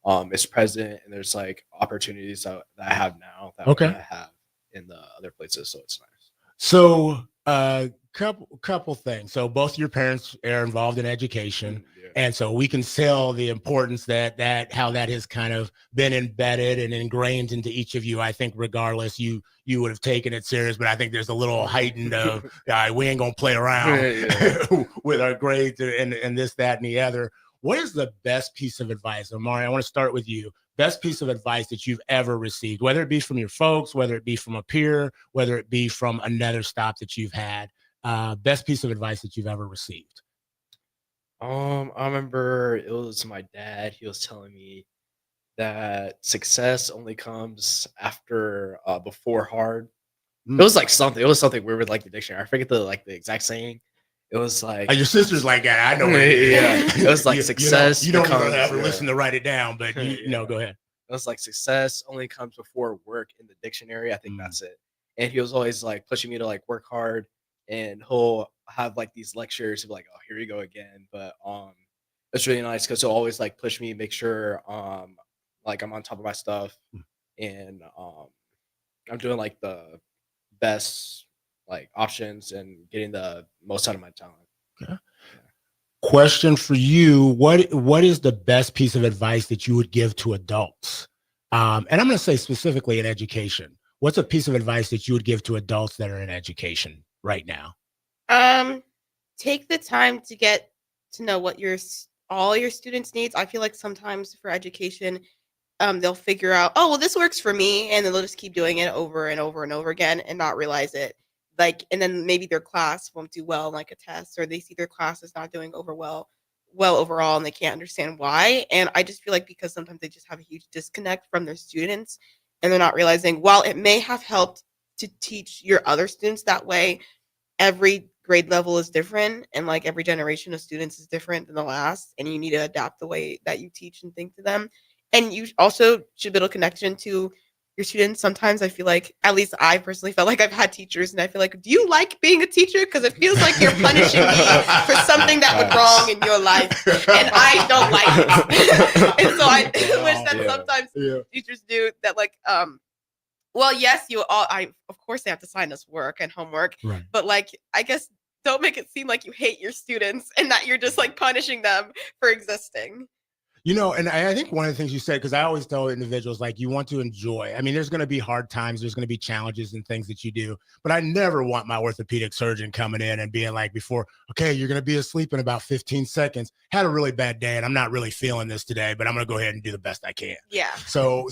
it's present, and there's like opportunities that I have now that Okay. I have in the other places, so it's nice. So, couple things. So, both your parents are involved in education, and so we can tell the importance that how that has kind of been embedded and ingrained into each of you. I think, regardless, you would have taken it serious, but I think there's a little heightened of we ain't gonna play around with our grades and this, that, and the other. What is the best piece of advice, Amari? I want to start with you. Best piece of advice that you've ever received, whether it be from your folks, whether it be from a peer, whether it be from another stop that you've had. Best piece of advice that you've ever received. I remember it was my dad. He was telling me that success only comes after before hard. It was like something. It was something weird with like the dictionary. I forget the exact saying. It was like Your sister's like that. I know. It was like success. You don't becomes- even ever listen to write it down, but go ahead. It was like success only comes before work in the dictionary. I think that's it. And he was always like pushing me to like work hard, and he'll have like these lectures. He'll be like, "Oh, here you go again." But it's really nice because he'll always like push me, make sure like I'm on top of my stuff, and I'm doing like the best like options and getting the most out of my talent. Okay. Question for you: What is the best piece of advice that you would give to adults? And I'm going to say specifically in education. What's a piece of advice that you would give to adults that are in education right now? Take the time to get to know what all your students' needs. I feel like sometimes for education, they'll figure out, oh, well, this works for me, and then they'll just keep doing it over and over and over again and not realize it. Like, and then maybe their class won't do well on like a test, or they see their class is not doing well overall, and they can't understand why. And I just feel like because sometimes they just have a huge disconnect from their students, and they're not realizing, while it may have helped to teach your other students that way, every grade level is different, and like every generation of students is different than the last, and you need to adapt the way that you teach and think to them. And you also should build a connection to your students. Sometimes I feel like, at least I personally felt like I've had teachers, and I feel like, do you like being a teacher? Because it feels like you're punishing me for something that went wrong in your life, and I don't like it. And so I wish that sometimes teachers do that. Like, well, yes, of course they have to sign us work and homework, Right. but like, I guess don't make it seem like you hate your students and that you're just like punishing them for existing. And I think one of the things you said, because I always tell individuals, like, you want to enjoy. I mean, there's going to be hard times. There's going to be challenges and things that you do. But I never want my orthopedic surgeon coming in and being like, okay, you're going to be asleep in about 15 seconds. Had a really bad day, and I'm not really feeling this today, but I'm going to go ahead and do the best I can. Yeah. So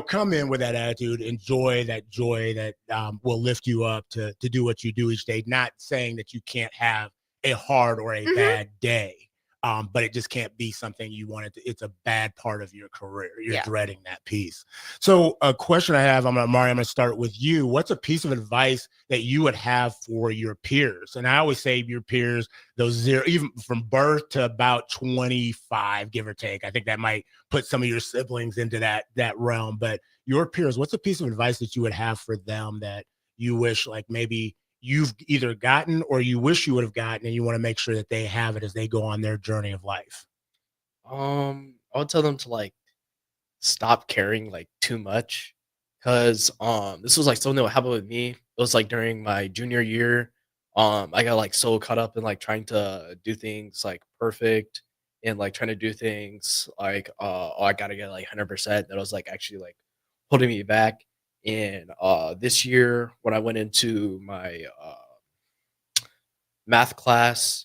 come in with that attitude, enjoy that joy that will lift you up to do what you do each day. Not saying that you can't have a hard or a bad day. But it just can't be something you want it's a bad part of your career. You're dreading that piece. So a question I have, Amari, I'm going to start with you. What's a piece of advice that you would have for your peers? And I always say your peers, those zero, even from birth to about 25, give or take. I think that might put some of your siblings into that realm. But your peers, what's a piece of advice that you would have for them that you wish, like, maybe you've either gotten or you wish you would have gotten, and you want to make sure that they have it as they go on their journey of life? I would tell them to like stop caring like too much, because this was like something that happened with me. It was like during my junior year. I got like so caught up in like trying to do things like perfect, and like trying to do things like I gotta get like 100%. That was like actually like holding me back. And this year, when I went into my math class,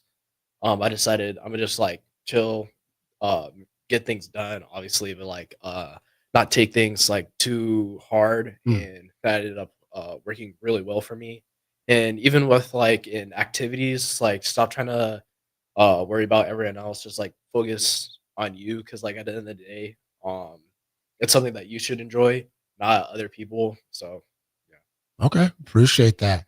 I decided I'm gonna just like chill, get things done, obviously, but like not take things like too hard. And that ended up working really well for me. And even with like in activities, like stop trying to worry about everyone else, just like focus on you, because like at the end of the day, it's something that you should enjoy, not other people. So Okay, appreciate that.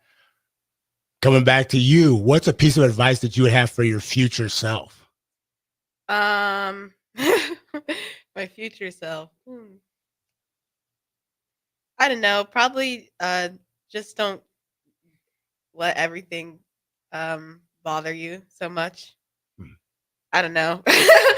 Coming back to you, what's a piece of advice that you would have for your future self? My future self. I don't know. Probably just don't let everything bother you so much. I don't know.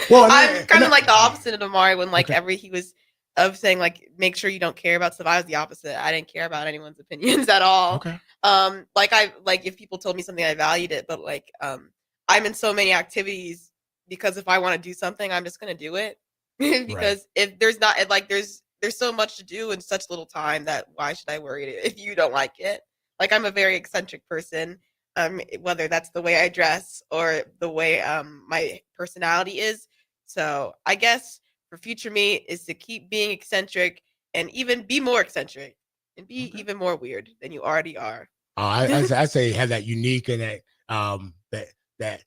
Well, I'm kind of like the opposite of Amari when like he was of saying like make sure you don't care about stuff. I was the opposite. I didn't care about anyone's opinions at all. Okay. Like if people told me something, I valued it, but like I'm in so many activities because if I want to do something, I'm just gonna do it. Because if there's not like there's so much to do in such little time that why should I worry if you don't like it? Like I'm a very eccentric person. Whether that's the way I dress or the way my personality is. So I guess for future me is to keep being eccentric and even be more eccentric and be even more weird than you already are. I say have that unique and that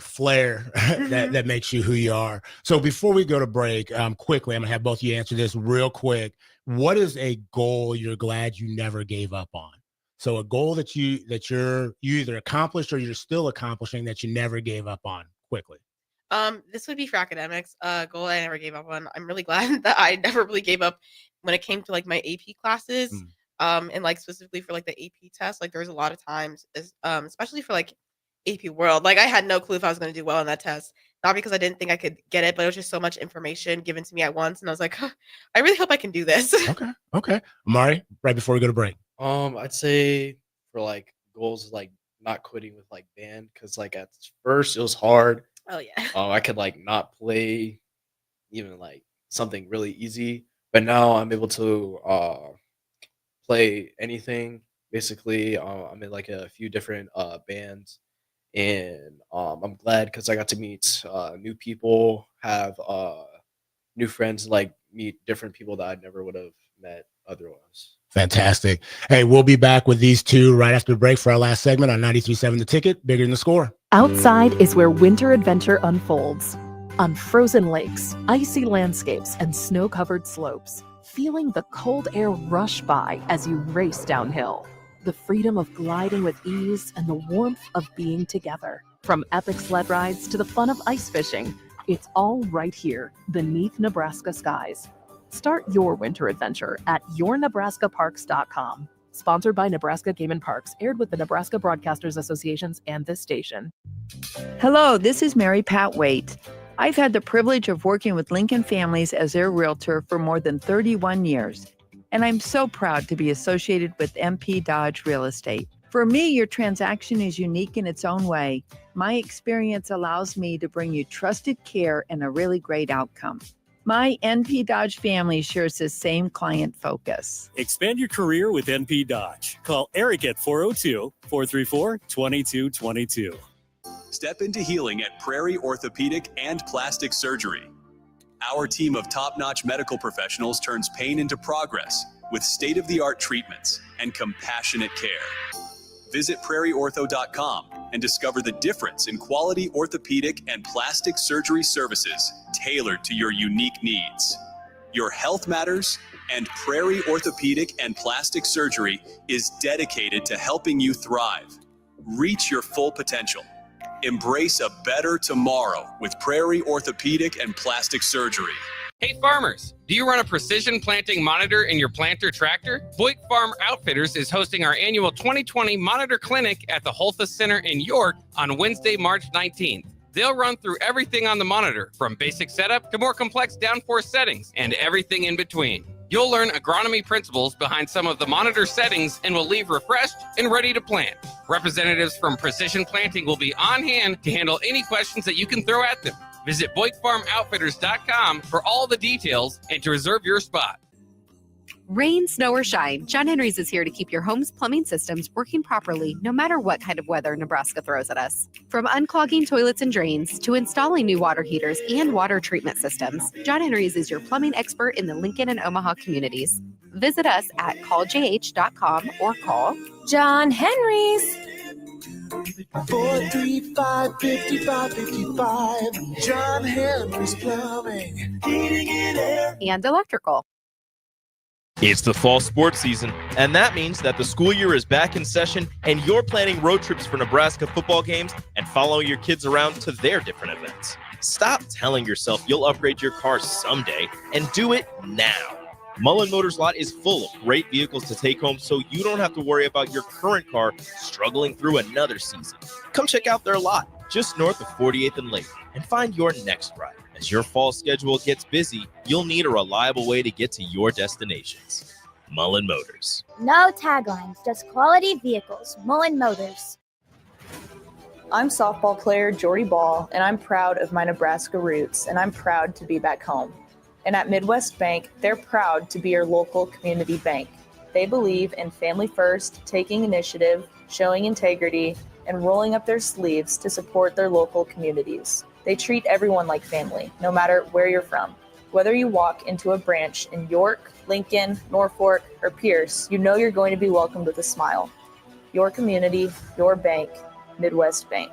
flair that makes you who you are. So before we go to break, quickly, I'm gonna have both of you answer this real quick. What is a goal you're glad you never gave up on? So a goal that you either accomplished or you're still accomplishing that you never gave up on, quickly. This would be for academics. Goal I never gave up on. I'm really glad that I never really gave up when it came to like my AP classes. And like specifically for like the AP test. Like there was a lot of times, especially for like AP World. Like I had no clue if I was going to do well on that test. Not because I didn't think I could get it, but it was just so much information given to me at once, and I was like, I really hope I can do this. Okay. Amari, right before we go to break. I'd say for like goals like not quitting with like band because like at first it was hard. Oh yeah. I could like not play even like something really easy, but now I'm able to play anything basically. I'm in like a few different bands, and I'm glad because I got to meet new people, have new friends, like meet different people that I never would have met otherwise. Fantastic. Hey, we'll be back with these two right after the break for our last segment on 93.7 The Ticket, Bigger Than the Score. Outside is where winter adventure unfolds. On frozen lakes, icy landscapes, and snow-covered slopes, feeling the cold air rush by as you race downhill. The freedom of gliding with ease and the warmth of being together. From epic sled rides to the fun of ice fishing, it's all right here beneath Nebraska skies. Start your winter adventure at yournebraskaparks.com. Sponsored by Nebraska Game and Parks, aired with the Nebraska Broadcasters Associations and this station. Hello, this is Mary Pat Waite. I've had the privilege of working with Lincoln families as their realtor for more than 31 years, and I'm so proud to be associated with MP Dodge Real Estate. For me, your transaction is unique in its own way. My experience allows me to bring you trusted care and a really great outcome. My NP Dodge family shares the same client focus. Expand your career with NP Dodge. Call Eric at 402-434-2222. Step into healing at Prairie Orthopedic and Plastic Surgery. Our team of top-notch medical professionals turns pain into progress with state-of-the-art treatments and compassionate care. Visit prairieortho.com and discover the difference in quality orthopedic and plastic surgery services tailored to your unique needs. Your health matters, and Prairie Orthopedic and Plastic Surgery is dedicated to helping you thrive. Reach your full potential. Embrace a better tomorrow with Prairie Orthopedic and Plastic Surgery. Hey farmers, do you run a precision planting monitor in your planter tractor? Boyd Farm Outfitters is hosting our annual 2020 Monitor Clinic at the Holthus Center in York on Wednesday, March 19th. They'll run through everything on the monitor, from basic setup to more complex downforce settings and everything in between. You'll learn agronomy principles behind some of the monitor settings and will leave refreshed and ready to plant. Representatives from Precision Planting will be on hand to handle any questions that you can throw at them. Visit BoykFarmOutfitters.com for all the details and to reserve your spot. Rain, snow, or shine, John Henry's is here to keep your home's plumbing systems working properly no matter what kind of weather Nebraska throws at us. From unclogging toilets and drains to installing new water heaters and water treatment systems, John Henry's is your plumbing expert in the Lincoln and Omaha communities. Visit us at calljh.com or call John Henry's. 435-5555. John Henry's Plumbing, Heating and Air. And electrical. It's the fall sports season, and that means that the school year is back in session and you're planning road trips for Nebraska football games and following your kids around to their different events. Stop telling yourself you'll upgrade your car someday and do it now. Mullen Motors Lot is full of great vehicles to take home so you don't have to worry about your current car struggling through another season. Come check out their lot just north of 48th and Lake and find your next ride. As your fall schedule gets busy, you'll need a reliable way to get to your destinations. Mullen Motors. No taglines, just quality vehicles. Mullen Motors. I'm softball player Jordy Ball, and I'm proud of my Nebraska roots, and I'm proud to be back home. And at Midwest Bank, they're proud to be your local community bank. They believe in family first, taking initiative, showing integrity, and rolling up their sleeves to support their local communities. They treat everyone like family, no matter where you're from. Whether you walk into a branch in York, Lincoln, Norfolk, or Pierce, you know you're going to be welcomed with a smile. Your community, your bank, Midwest Bank.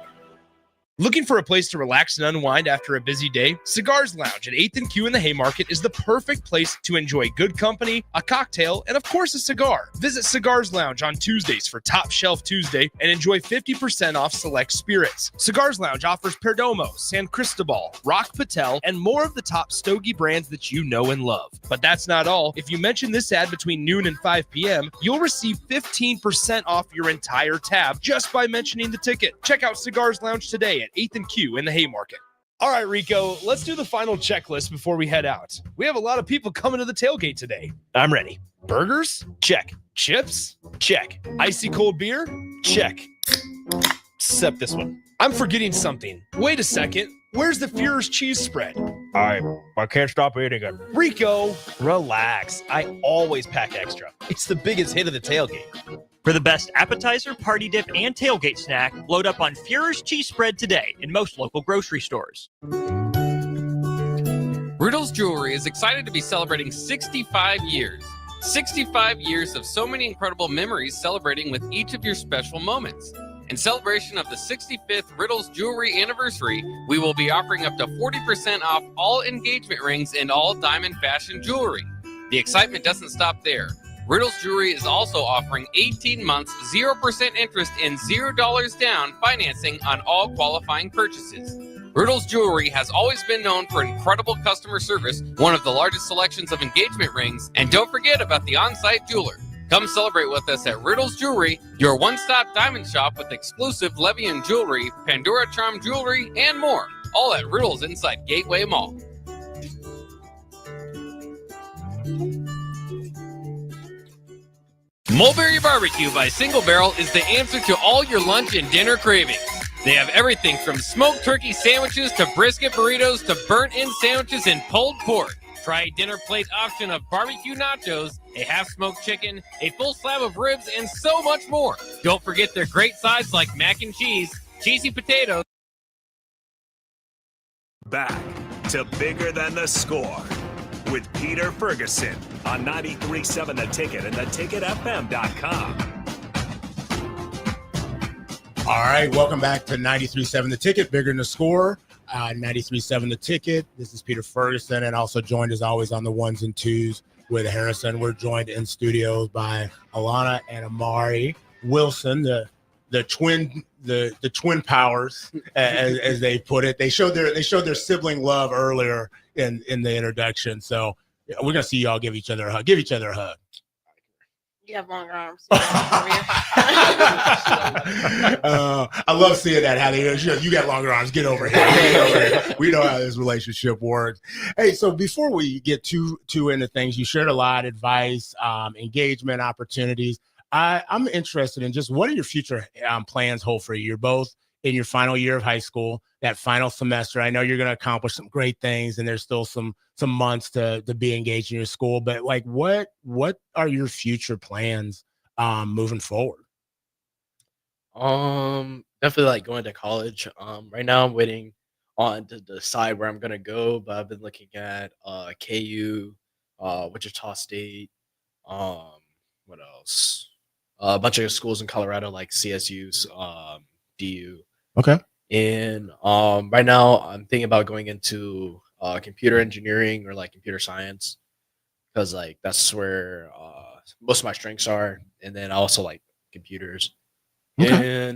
Looking for a place to relax and unwind after a busy day? Cigars Lounge at 8th and Q in the Haymarket is the perfect place to enjoy good company, a cocktail, and of course a cigar. Visit Cigars Lounge on Tuesdays for Top Shelf Tuesday and enjoy 50% off select spirits. Cigars Lounge offers Perdomo, San Cristobal, Rock Patel, and more of the top Stogie brands that you know and love. But that's not all. If you mention this ad between noon and 5 p.m., you'll receive 15% off your entire tab just by mentioning the ticket. Check out Cigars Lounge today at 8th and Q in the Haymarket. All right, Rico, let's do the final checklist before we head out. We have a lot of people coming to the tailgate today. I'm ready. Burgers? Check. Chips? Check. Icy cold beer? Check. Except this one. I'm forgetting something. Wait a second. Where's the Fuhrer's cheese spread? I can't stop eating it. Rico, Relax. I always pack extra. It's the biggest hit of the tailgate. For the best appetizer, party dip, and tailgate snack, load up on Fuhrer's cheese spread today in most local grocery stores. Riddles Jewelry is excited to be celebrating 65 years. 65 years of so many incredible memories celebrating with each of your special moments. In celebration of the 65th Riddles Jewelry anniversary, we will be offering up to 40% off all engagement rings and all diamond fashion jewelry. The excitement doesn't stop there. Riddles Jewelry is also offering 18 months, 0% interest and $0 down financing on all qualifying purchases. Riddles Jewelry has always been known for incredible customer service, one of the largest selections of engagement rings, and don't forget about the on-site jeweler. Come celebrate with us at Riddles Jewelry, your one-stop diamond shop with exclusive Levian jewelry, Pandora Charm jewelry, and more. All at Riddles inside Gateway Mall. Mulberry Barbecue by Single Barrel is the answer to all your lunch and dinner cravings. They have everything from smoked turkey sandwiches to brisket burritos to burnt-in sandwiches and pulled pork. Try a dinner plate option of barbecue nachos, a half-smoked chicken, a full slab of ribs, and so much more. Don't forget their great sides like mac and cheese, cheesy potatoes. Back to Bigger Than the Score with Peter Ferguson on 93.7 The Ticket and theticketfm.com. All right, welcome back to 93.7 The Ticket, Bigger Than the Score. 93.7 The Ticket. This is Peter Ferguson, and also joined as always on the ones and twos with Harrison. We're joined in studios by Alana and Amari Wilson, the twin powers, as they put it. They showed their sibling love earlier in the introduction. So we're gonna see y'all give each other a hug. Give each other a hug. You have longer arms. I love seeing that. How they, you got longer arms. Get over here. Get over here. We know how this relationship works. Hey, so before we get too into things, you shared a lot of advice, engagement opportunities. I'm interested in just what are your future plans hold for you? You're both in your final year of high school, that final semester. I know you're going to accomplish some great things, and there's still some months to be engaged in your school. But like, what are your future plans moving forward? Definitely like going to college. Right now I'm waiting on to decide where I'm gonna go, but I've been looking at KU, Wichita State, what else? A bunch of schools in Colorado like CSU's, DU. Okay. And right now I'm thinking about going into computer engineering or like computer science, because like that's where most of my strengths are, and then I also like computers. Okay.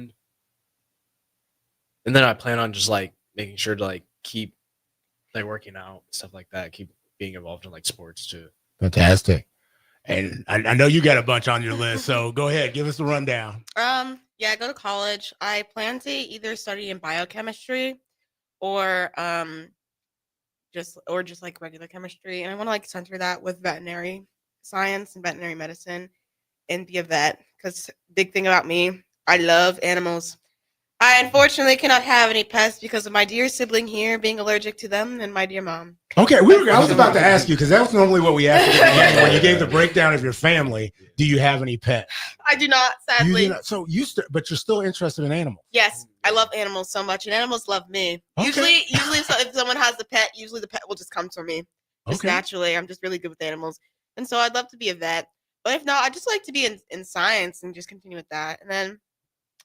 And then I plan on just like making sure to like keep like working out, stuff like that. Keep being involved in like sports too. Fantastic. And I know you got a bunch on your list, so go ahead, give us a rundown. Yeah, I go to college. I plan to either study in biochemistry or just like regular chemistry, and I want to like center that with veterinary science and veterinary medicine and be a vet, because big thing about me, I love animals. I unfortunately cannot have any pets because of my dear sibling here being allergic to them and my dear mom. Okay, I was about to ask you, because that was normally what we asked you at the end. When you gave the breakdown of your family, do you have any pets? I do not, You sadly. do not. So but you're still interested in animals. Yes, I love animals so much, and animals love me. Okay. Usually if someone has a pet, usually the pet will just come to me. Just Okay. naturally. I'm just really good with animals. And so I'd love to be a vet. But if not, I'd just like to be in science and just continue with that. And then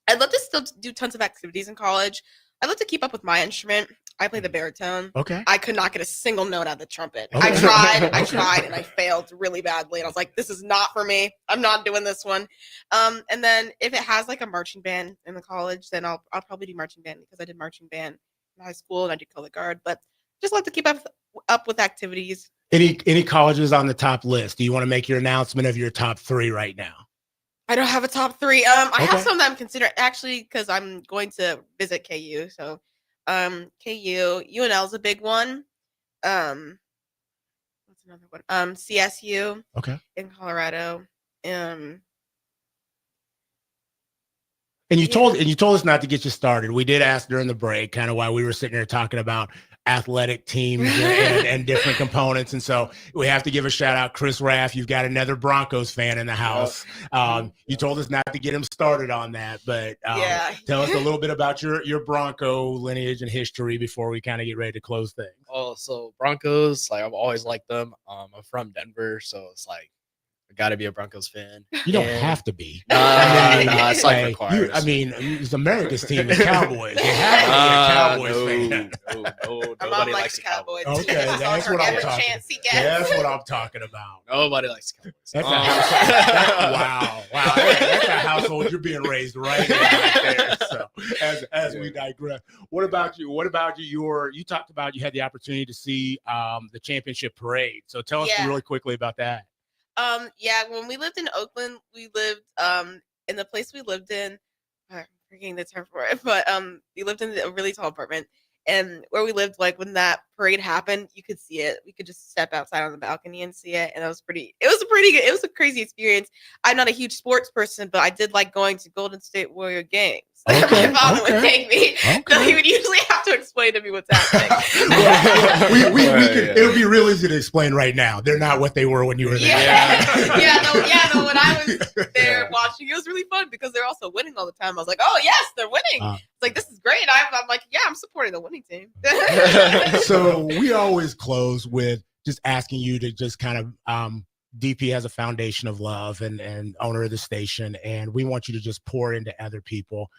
I'd love to still do tons of activities in college. I'd love to keep up with my instrument. I play the baritone. Okay. I could not get a single note out of the trumpet. Okay. I Okay. tried, and I failed really badly. And I was like, this is not for me. I'm not doing this one. And then if it has like a marching band in the college, then I'll probably do marching band, because I did marching band in high school and I did color guard. But just like to keep up with activities. Any colleges on the top list? Do you want to make your announcement of your top 3 right now? I don't have a top 3. I Okay. have some that I'm considering, actually, because I'm going to visit KU. So KU, UNL is a big one. What's another one? CSU. Okay. In Colorado. And you told us not to get you started. We did ask during the break, kind of while we were sitting here talking about athletic teams and different components. And so we have to give a shout out, Chris Raff. You've got another Broncos fan in the house. You told us not to get him started on that, but tell us a little bit about your Bronco lineage and history before we kind of get ready to close things. Oh, so Broncos, like I've always liked them. I'm from Denver, so it's like I got to be a Broncos fan. You don't have to be. Nah, it's like required. It's America's team, the Cowboys. You have to be a Cowboys fan. No, nobody likes the Cowboys. Okay, that's what I'm talking about. That's what I'm talking about. Nobody likes the Cowboys. That's a household. Wow. That's a household you're being raised right in right there. So as we digress, what about you? You talked about you had the opportunity to see the championship parade. So tell us really quickly about that. When we lived in Oakland, we lived in the place we lived in. I'm forgetting the term for it, but we lived in a really tall apartment, and where we lived, like when that parade happened, you could see it. We could just step outside on the balcony and see it, and it was a crazy experience. I'm not a huge sports person, but I did like going to Golden State Warrior games. My father would take me, so he would usually have to explain to me what's happening. It would be real easy to explain right now. They're not what they were when you were there. No, when I was there watching, it was really fun because they're also winning all the time. I was like, oh yes, they're winning. It's like, this is great. I'm like, yeah, I'm supporting the winning team. So we always close with just asking you to just kind of DP has a foundation of love and owner of the station, and we want you to just pour into other people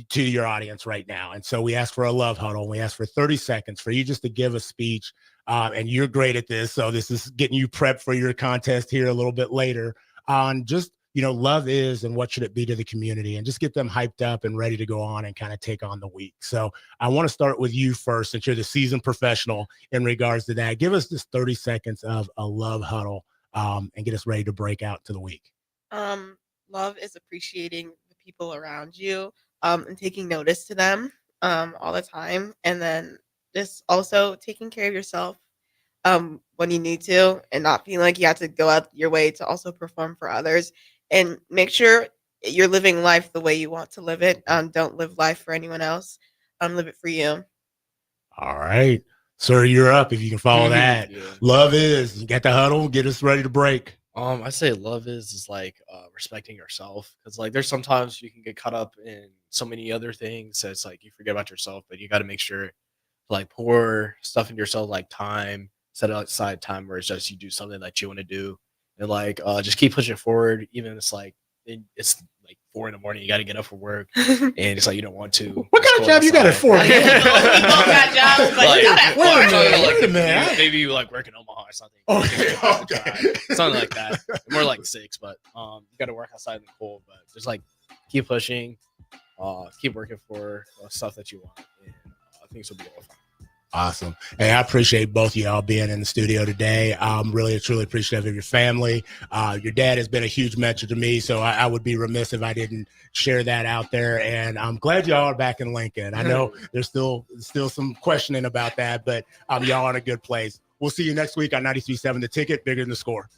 to your audience right now. And so we ask for a love huddle. We ask for 30 seconds for you just to give a speech, and you're great at this, so this is getting you prepped for your contest here a little bit later on just love is and what should it be to the community, and just get them hyped up and ready to go on and kind of take on the week. So I want to start with you first, since you're the seasoned professional in regards to that. Give us just 30 seconds of a love huddle and get us ready to break out to the week. Love is appreciating the people around you and taking notice to them all the time, and then just also taking care of yourself when you need to, and not feeling like you have to go out your way to also perform for others. And make sure you're living life the way you want to live it. Don't live life for anyone else. Live it for you. All right. Sir, you're up if you can follow that. Love is. You got the huddle. Get us ready to break. I say love is like respecting yourself, because like there's sometimes you can get caught up in so many other things that it's like you forget about yourself, but you got to make sure to like pour stuff into yourself, like time, set aside time where it's just you do something that you want to do. And like just keep pushing forward, even if it's like 4 a.m. you got to get up for work, and it's like you don't want to. What kind of job you got at 4 a.m.? We both got jobs, but you got at 4. Wait a minute. Maybe you like work in Omaha or something. Okay. Something like that. More like 6, but you got to work outside in the cold. But just like keep pushing, keep working for stuff that you want, and things will be all fine. Awesome. Hey, I appreciate both of y'all being in the studio today. I'm really, truly appreciative of your family. Your dad has been a huge mentor to me, so I would be remiss if I didn't share that out there. And I'm glad y'all are back in Lincoln. I know there's still some questioning about that, but y'all are in a good place. We'll see you next week on 93.7 The Ticket, Bigger Than the Score.